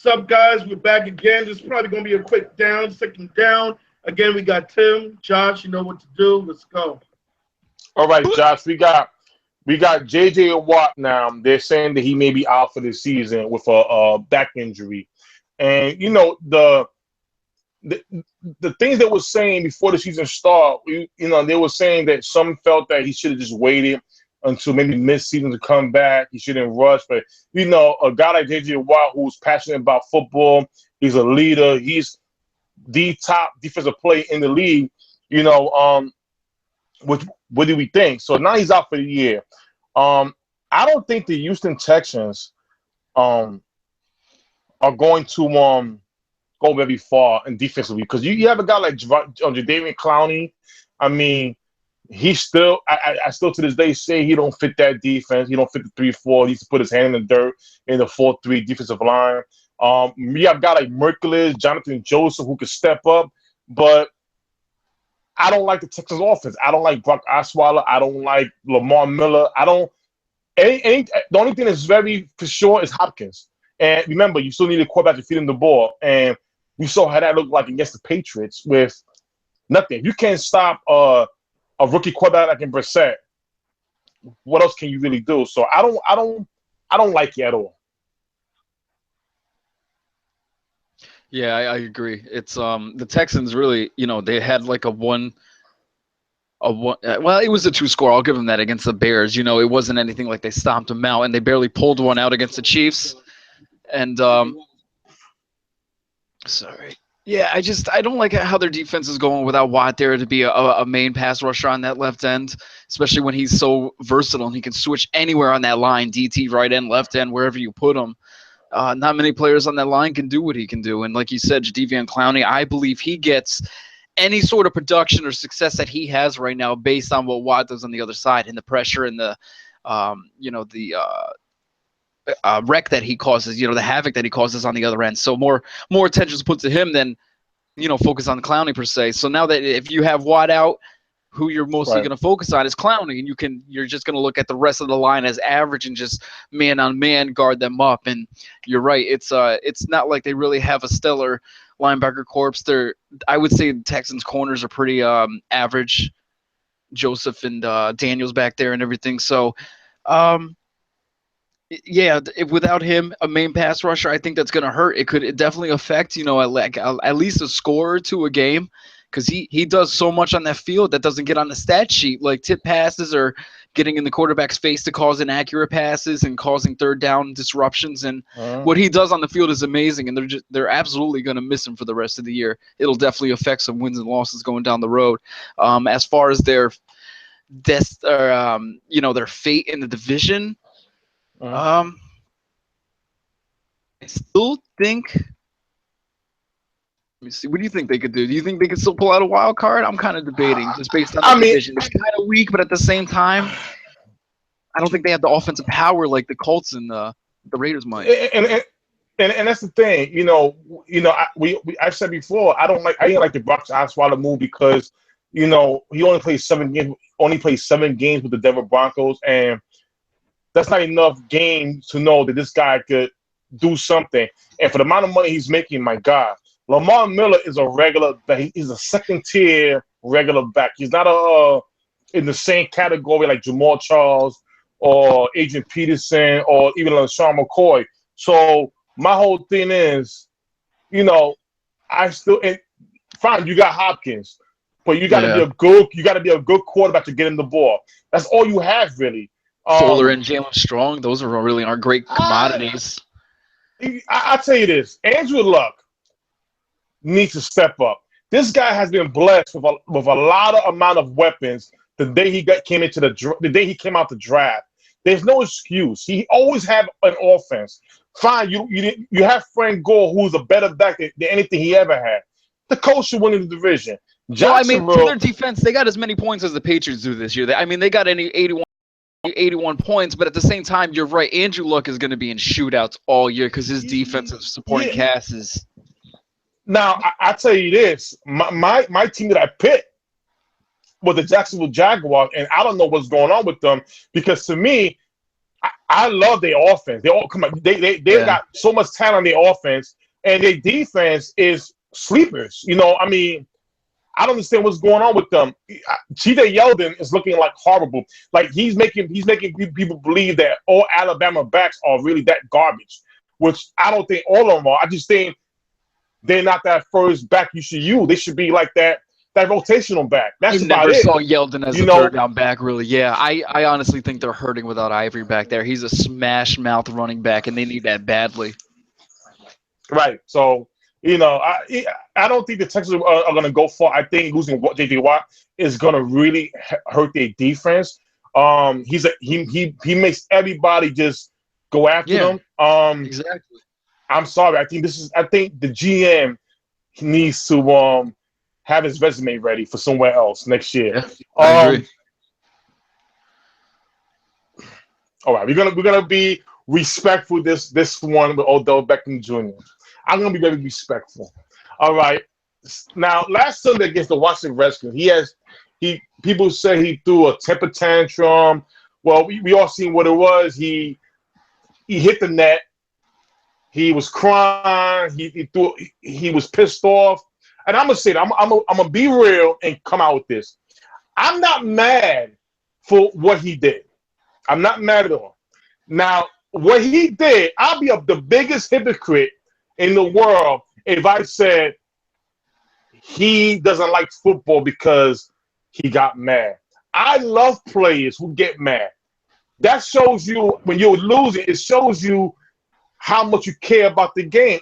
What's up, guys? We're back again. This is probably going to be a quick second down. Again, we got Tim, Josh. You know what to do. Let's go. All right, Josh, we got JJ Watt now. They're saying that he may be out for the season with a back injury, and the the things they were saying before the season start. They were saying that some felt that he should have just waited until maybe mid-season to come back. He shouldn't rush, but a guy like JJ Watt who's passionate about football, he's a leader. He's the top defensive player in the league. What do we think? So now he's out for the year. I don't think the Houston Texans are going to go very far in defensively because you have a guy like Jadeveon Clowney. I mean, he still I still to this day say he don't fit that defense. He don't fit the 3-4. He needs to put his hand in the dirt in the 4-3 defensive line. We have a guy like Merciless, Jonathan Joseph who could step up, but I don't like the Texans offense. I don't like Brock Osweiler. I don't like Lamar Miller. I don't. The only thing that's very for sure is Hopkins. And remember, you still need a quarterback to feed him the ball. And we saw how that looked like against the Patriots with nothing. You can't stop a rookie quarterback like in Brissett. What else can you really do? So I don't like it at all. Yeah, I agree. It's the Texans really, they had like well, it was a 2-score. I'll give them that against the Bears. It wasn't anything like they stomped them out, and they barely pulled one out against the Chiefs. And sorry. Yeah, I don't like how their defense is going without Watt there to be a main pass rusher on that left end, especially when he's so versatile and he can switch anywhere on that line, DT, right end, left end, wherever you put him. Not many players on that line can do what he can do. And like you said, Jadeveon Clowney, I believe he gets any sort of production or success that he has right now based on what Watt does on the other side and the pressure and the wreck that he causes, the havoc that he causes on the other end. So more attention is put to him than, focus on Clowney per se. So now that if you have Watt out, who you're mostly going to focus on is Clowney, and you're just going to look at the rest of the line as average and just man on man guard them up. And you're right, it's not like they really have a stellar linebacker corps. I would say the Texans corners are pretty average. Joseph and Daniels back there and everything. So, without him, a main pass rusher, I think that's going to hurt. It could definitely affect, at least a score or two a game. Because he does so much on that field that doesn't get on the stat sheet, like tip passes or getting in the quarterback's face to cause inaccurate passes and causing third down disruptions. And what he does on the field is amazing, and they're absolutely going to miss him for the rest of the year. It'll definitely affect some wins and losses going down the road. As far as their fate in the division, I still think. Let me see. What do you think they could do? Do you think they could still pull out a wild card? I'm kind of debating just based on the division. It's kind of weak, but at the same time, I don't think they have the offensive power like the Colts and the Raiders might. And that's the thing. I've said before, I didn't like the Brock Osweiler move because he only plays 7 games. Only plays 7 games with the Denver Broncos, and that's not enough games to know that this guy could do something. And for the amount of money he's making, my God. Lamar Miller is a regular back. He's a second-tier regular back. He's not in the same category like Jamal Charles or Adrian Peterson or even LaShawn McCoy. So my whole thing is, fine. You got Hopkins, but you got to be a good quarterback to get him the ball. That's all you have really. Fuller and Jalen Strong, those are great commodities. I'll tell you this: Andrew Luck needs to step up. This guy has been blessed with a lot of amount of weapons the day he came out the draft. There's no excuse. He always had an offense. Fine, you have Frank Gore, who's a better back than anything he ever had. The Colts should win the division. To their defense, they got as many points as the Patriots do this year. They got 81 points, but at the same time, you're right. Andrew Luck is going to be in shootouts all year because his defensive supporting cast is. Now, I tell you this, my team that I picked was the Jacksonville Jaguars, and I don't know what's going on with them because to me, I love their offense. They all come on. They've got so much talent in their offense, and their defense is sleepers. I mean, I don't understand what's going on with them. T.J. Yeldon is looking like horrible. Like he's making people believe that all Alabama backs are really that garbage, which I don't think all of them are. I just think they're not that first back you should use. They should be like that rotational back. That's about it. I never saw Yeldon as a third down back, really. Yeah, I honestly think they're hurting without Ivory back there. He's a smash mouth running back, and they need that badly. Right. So, I don't think the Texans are going to go far. I think losing J.J. Watt is going to really hurt their defense. He makes everybody just go after them. Exactly. I'm sorry. I think the GM needs to have his resume ready for somewhere else next year. Yeah, I agree. All right, we're gonna be respectful this one with Odell Beckham Jr. I'm gonna be very respectful. All right. Now, last Sunday against the Washington Redskins, people say he threw a temper tantrum. Well, we all seen what it was. He hit the net. He was crying. He was pissed off. And I'm gonna say that I'm gonna be real and come out with this. I'm not mad for what he did. I'm not mad at all. Now, what he did, I'll be the biggest hypocrite in the world if I said he doesn't like football because he got mad. I love players who get mad. That shows you when you're losing. It shows you how much you care about the game.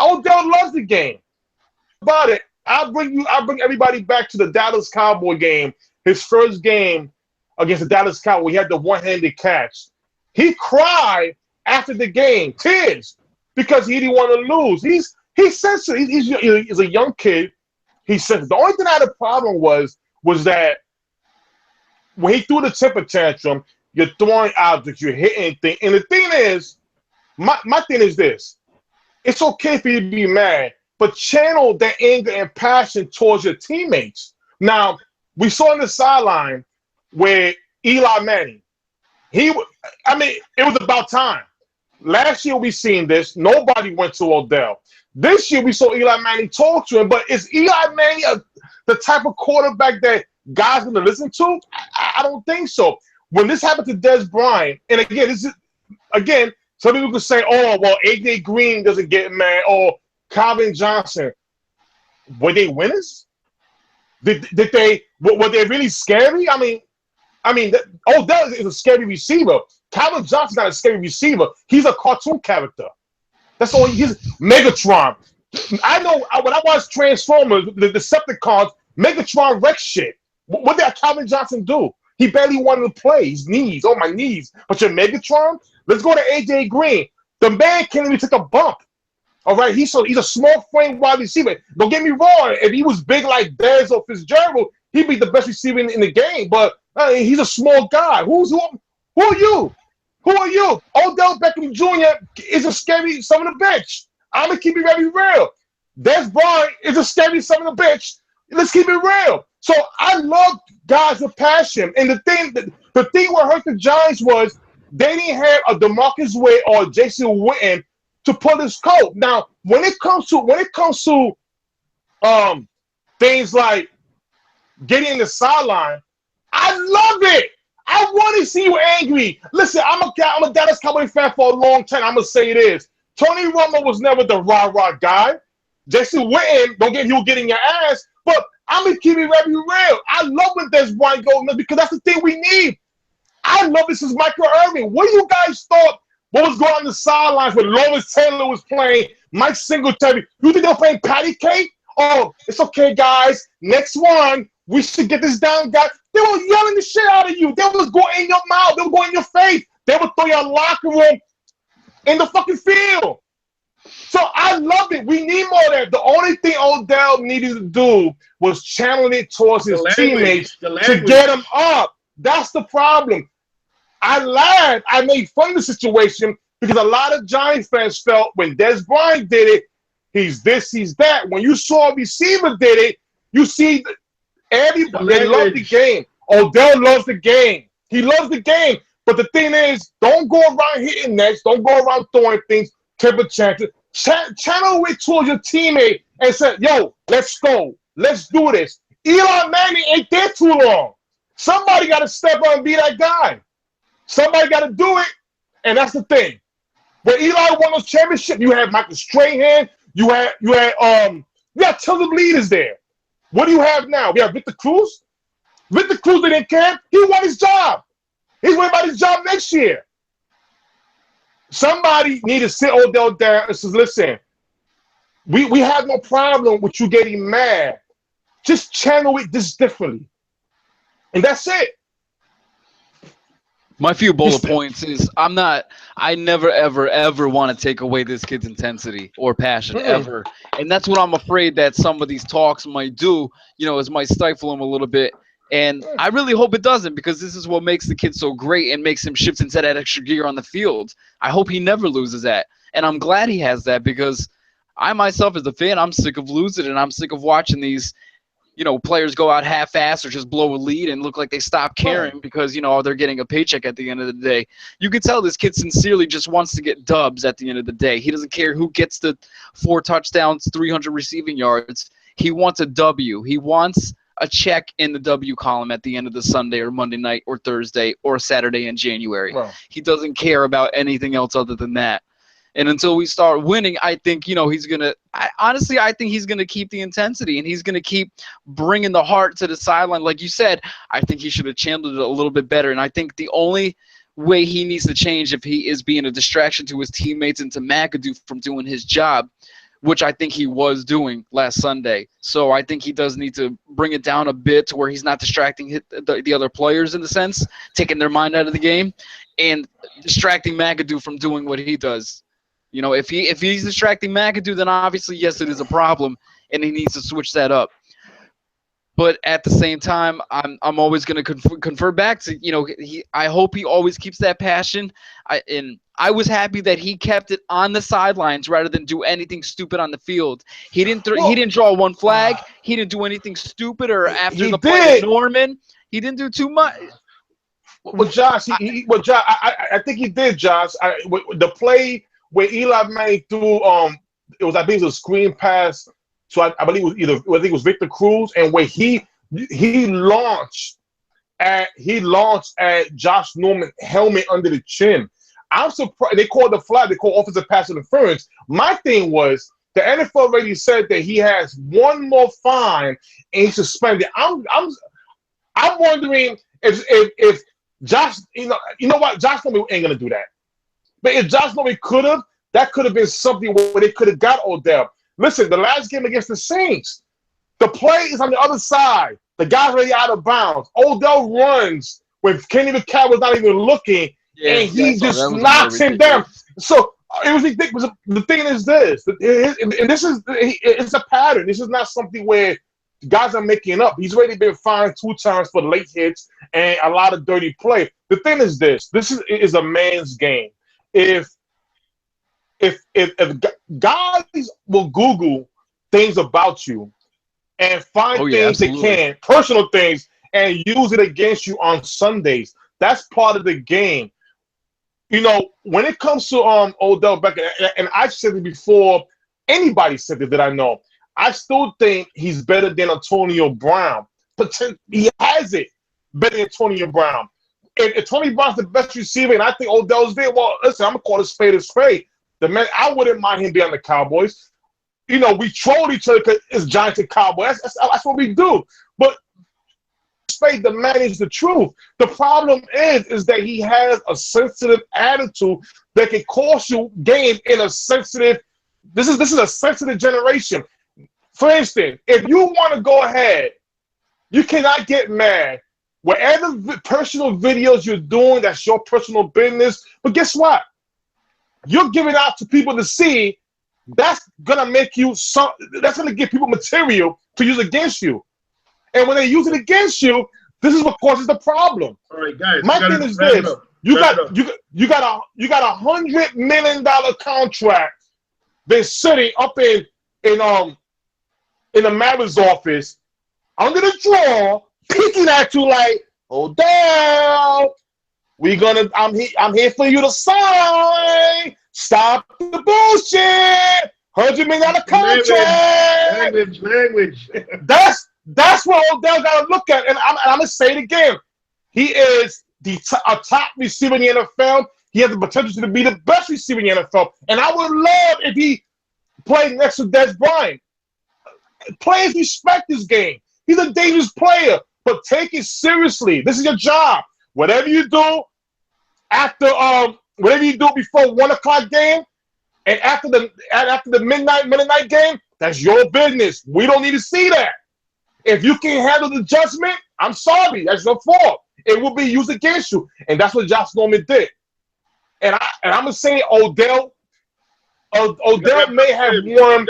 Odell loves the game. About it, I'll bring everybody back to the Dallas Cowboy game. His first game against the Dallas Cowboys, he had the one-handed catch. He cried after the game, tears, because he didn't want to lose. He's sensitive. He's a young kid. He's sensitive. The only thing I had a problem was that when he threw the temper tantrum, you're throwing objects, you're hitting things. And the thing is, my thing is this. It's okay for you to be mad, but channel that anger and passion towards your teammates. Now, we saw on the sideline where Eli Manning, it was about time. Last year we seen this. Nobody went to Odell. This year we saw Eli Manning talk to him, but is Eli Manning the type of quarterback that guys going to listen to? I don't think so. When this happened to Dez Bryant, and again, some people could say, oh, well, A.J. Green doesn't get mad, or Calvin Johnson. Were they winners? Were they really scary? Odell is a scary receiver. Calvin Johnson's not a scary receiver. He's a cartoon character. That's all. He's Megatron. I know when I watch Transformers, the Decepticons, Megatron wreck shit. What did Calvin Johnson do? He barely wanted to play. His knees, my knees. But you're Megatron? Let's go to A.J. Green. The man can't even take a bump. All right, he's a small frame wide receiver. Don't get me wrong. If he was big like Dez or Fitzgerald, he'd be the best receiver in the game. But he's a small guy. Who are you? Who are you? Odell Beckham Jr. is a scary son of a bitch. I'm going to keep it very real. Dez Bryant is a scary son of a bitch. Let's keep it real. So I love guys with passion. And the thing what hurt the Giants was they didn't have a DeMarcus Ware or Jason Witten to pull his coat. Now, when it comes to things like getting in the sideline, I love it. I want to see you angry. Listen, I'm a Dallas Cowboy fan for a long time. I'm gonna say this. Tony Romo was never the rah-rah guy. Jason Witten, he will get in your ass, but I'm gonna keep it very real. I love when Dez Bryant goes because that's the thing we need. I love this is Michael Irvin. What do you guys thought? What was going on the sidelines when Lawrence Taylor was playing, Mike Singletary? You think they were playing patty cake? Oh, it's okay, guys. Next one, we should get this down, guys. They were yelling the shit out of you. They was going in your mouth. They were going in your face. They would throw your locker room in the fucking field. So I love it. We need more of that. The only thing Odell needed to do was channel it towards his teammates to get him up. That's the problem. I laughed. I made fun of the situation because a lot of Giants fans felt when Dez Bryant did it, he's this, he's that. When you saw a receiver did it, you see everybody. They love the game. Odell loves the game. He loves the game. But the thing is, don't go around hitting nets. Don't go around throwing things, temper chances. Channel it towards your teammate and say, yo, let's go. Let's do this. Eli Manning ain't there too long. Somebody got to step up and be that guy. Somebody got to do it, and that's the thing. When Eli won those championships, you had Michael Strahan, you had tons of leaders there. What do you have now? We have Victor Cruz. Victor Cruz didn't care. He won his job. He's worried about his job next year. Somebody need to sit Odell down and say, listen, we have no problem with you getting mad. Just channel it this differently. And that's it. My few bullet points is I never, ever, ever want to take away this kid's intensity or passion, ever. And that's what I'm afraid that some of these talks might do, is might stifle him a little bit. And I really hope it doesn't, because this is what makes the kid so great and makes him shift into that extra gear on the field. I hope he never loses that. And I'm glad he has that, because I myself as a fan, I'm sick of losing, and I'm sick of watching these players go out half-assed or just blow a lead and look like they stop caring because, they're getting a paycheck at the end of the day. You can tell this kid sincerely just wants to get dubs at the end of the day. He doesn't care who gets the 4 touchdowns, 300 receiving yards. He wants a W. He wants a check in the W column at the end of the Sunday or Monday night or Thursday or Saturday in January. Wow. He doesn't care about anything else other than that. And until we start winning, I think, he's going to – I think he's going to keep the intensity, and he's going to keep bringing the heart to the sideline. Like you said, I think he should have channeled it a little bit better. And I think the only way he needs to change if he is being a distraction to his teammates and to McAdoo from doing his job, which I think he was doing last Sunday. So I think he does need to bring it down a bit to where he's not distracting the other players in the sense, taking their mind out of the game, and distracting McAdoo from doing what he does. If he's distracting McAdoo, then obviously, yes, it is a problem, and he needs to switch that up. But at the same time, I'm always going to confer back to, I hope he always keeps that passion. I was happy that he kept it on the sidelines rather than do anything stupid on the field. He didn't draw one flag. He didn't do anything stupid or after the play with Norman. He didn't do too much. Well, Josh, I think he did, Josh. The play where Eli Manning threw, I think it was a screen pass. So I believe it was Victor Cruz, and where he launched at Josh Norman helmet under the chin. I'm surprised they called the flag. They called offensive pass interference. My thing was the NFL already said that he has one more fine and he's suspended. I'm wondering if Josh, you know what, Josh Norman ain't gonna do that. But if Josh Norman could have, that could have been something where they could have got Odell. Listen, the last game against the Saints, the play is on the other side. The guy's already out of bounds. Odell runs when Kenny McCall was not even looking, and he just knocks him down. So it was ridiculous. The thing is this, and it's a pattern. This is not something where guys are making up. He's already been fined 2 times for late hits and a lot of dirty play. The thing is this is a man's game. If guys will Google things about you and find things they can, personal things, and use it against you on Sundays, that's part of the game. When it comes to Odell Beckham, and I've said it before, anybody said it that I know, I still think he's better than Antonio Brown. But he has it better than Antonio Brown. If Tony Brown's the best receiver and I think Odell's there, well, listen, I'm going to call it spade a spade. The man, I wouldn't mind him being on the Cowboys. We troll each other because it's Giants and Cowboys. That's what we do. But the man is the truth. The problem is that he has a sensitive attitude that can cost you game in a sensitive. This is a sensitive generation. For instance, if you want to go ahead, you cannot get mad. Whatever personal videos you're doing, that's your personal business. But guess what? You're giving out to people to see. That's gonna make you that's gonna give people material to use against you. And when they use it against you, this is what causes the problem. All right, guys. My thing is this: you got a $100 million contract that's sitting up in the Mariners office under the drawer, peeking at you like, Odell, I'm here for you to sign. Stop the bullshit. $100 million contract. Language. That's what Odell got to look at. And I'm going to say it again. He is a top receiver in the NFL. He has the potential to be the best receiver in the NFL. And I would love if he played next to Des Bryant. Players respect this game. He's a dangerous player, but take it seriously. This is your job. Whatever you do whatever you do before 1 o'clock game and after the midnight game, that's your business. We don't need to see that. If you can't handle the judgment, I'm sorry. That's your fault. It will be used against you. And that's what Josh Norman did. And I'm going to say Odell may have won.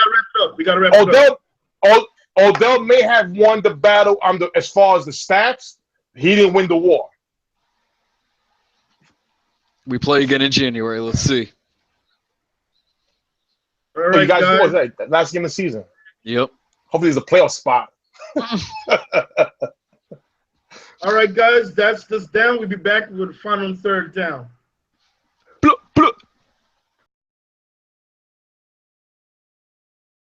We got to wrap it up. Odell may have won the battle as far as the stats. He didn't win the war. We play again in January. Let's see. All right, you guys. That last game of the season. Yep. Hopefully it's a playoff spot. All right, guys. That's this down. We'll be back with the final and third down.